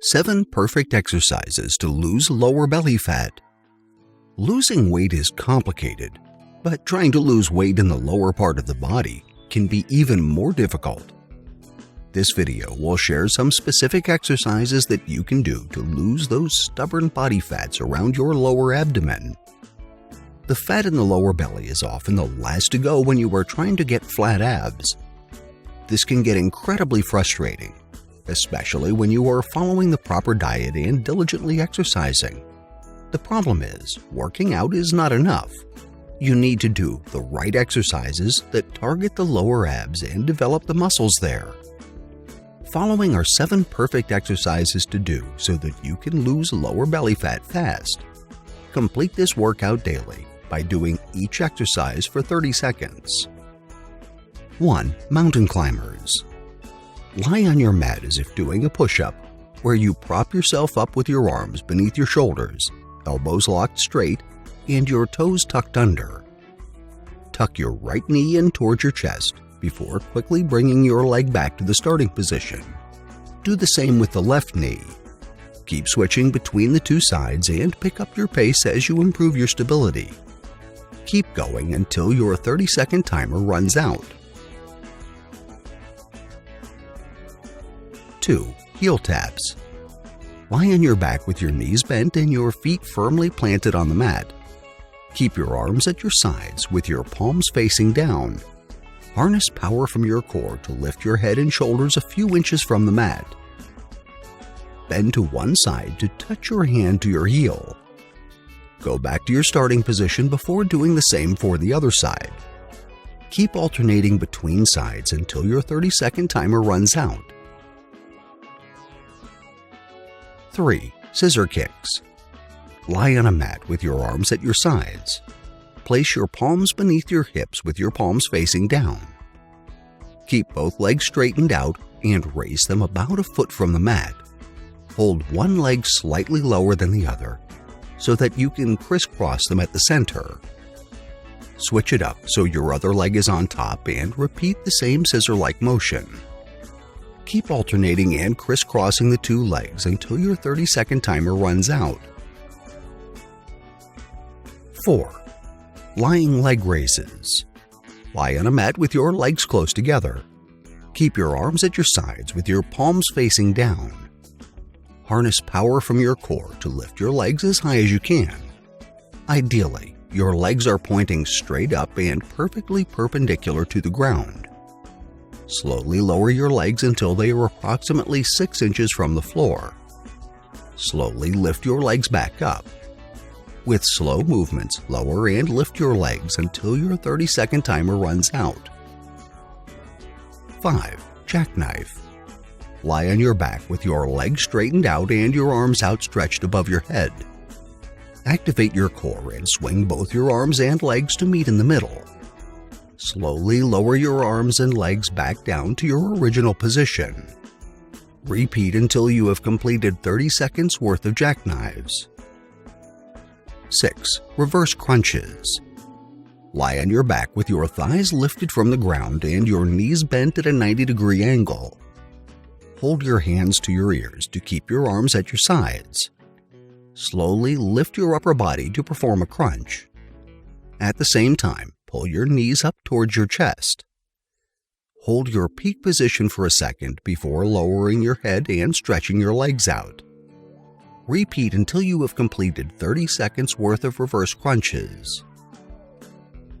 7 perfect exercises to lose lower belly fat. Losing weight is complicated, but trying to lose weight in the lower part of the body can be even more difficult. This video will share some specific exercises that you can do to lose those stubborn body fats around your lower abdomen. The fat in the lower belly is often the last to go when you are trying to get flat abs. This can get incredibly frustrating, especially when you are following the proper diet and diligently exercising. The problem is, working out is not enough. You need to do the right exercises that target the lower abs and develop the muscles there. Following are 7 perfect exercises to do so that you can lose lower belly fat fast. Complete this workout daily by doing each exercise for 30 seconds. 1. Mountain climbers. Lie on your mat as if doing a push-up, where you prop yourself up with your arms beneath your shoulders, elbows locked straight, and your toes tucked under. Tuck your right knee in towards your chest before quickly bringing your leg back to the starting position. Do the same with the left knee. Keep switching between the two sides and pick up your pace as you improve your stability. Keep going until your 30-second timer runs out. 2. Heel taps. Lie on your back with your knees bent and your feet firmly planted on the mat. Keep your arms at your sides with your palms facing down. Harness power from your core to lift your head and shoulders a few inches from the mat. Bend to one side to touch your hand to your heel. Go back to your starting position before doing the same for the other side. Keep alternating between sides until your 30-second timer runs out. 3. Scissor kicks. Lie on a mat with your arms at your sides. Place your palms beneath your hips with your palms facing down. Keep both legs straightened out and raise them about a foot from the mat. Hold one leg slightly lower than the other so that you can crisscross them at the center. Switch it up so your other leg is on top and repeat the same scissor-like motion. Keep alternating and crisscrossing the two legs until your 30-second timer runs out. 4. Lying leg raises. Lie on a mat with your legs close together. Keep your arms at your sides with your palms facing down. Harness power from your core to lift your legs as high as you can. Ideally, your legs are pointing straight up and perfectly perpendicular to the ground. Slowly lower your legs until they are approximately 6 inches from the floor. Slowly lift your legs back up. With slow movements, lower and lift your legs until your 30-second timer runs out. 5. Jackknife. Lie on your back with your legs straightened out and your arms outstretched above your head. Activate your core and swing both your arms and legs to meet in the middle. Slowly lower your arms and legs back down to your original position. Repeat until you have completed 30 seconds worth of jackknives. 6. Reverse crunches. Lie on your back with your thighs lifted from the ground and your knees bent at a 90-degree angle. Hold your hands to your ears to keep your arms at your sides. Slowly lift your upper body to perform a crunch. At the same time, pull your knees up towards your chest. Hold your peak position for a second before lowering your head and stretching your legs out. Repeat until you have completed 30 seconds worth of reverse crunches.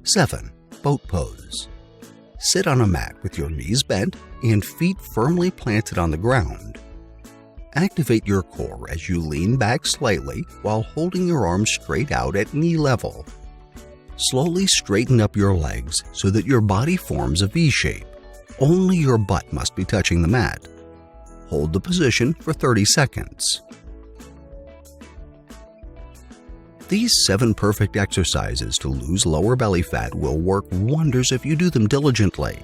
7. Boat pose. Sit on a mat with your knees bent and feet firmly planted on the ground. Activate your core as you lean back slightly while holding your arms straight out at knee level. Slowly straighten up your legs so that your body forms a V shape. Only your butt must be touching the mat. Hold the position for 30 seconds. These 7 perfect exercises to lose lower belly fat will work wonders if you do them diligently.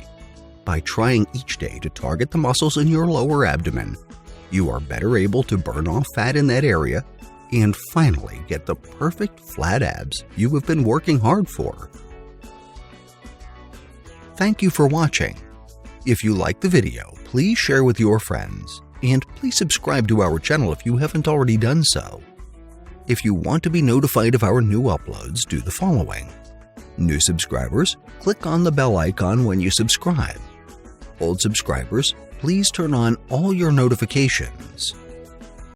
By trying each day to target the muscles in your lower abdomen, you are better able to burn off fat in that area and finally get the perfect flat abs you have been working hard for. Thank you for watching. If you liked the video, please share with your friends. and please subscribe to our channel if you haven't already done so. If you want to be notified of our new uploads, do the following. New subscribers, click on the bell icon when you subscribe. Old subscribers, please turn on all your notifications.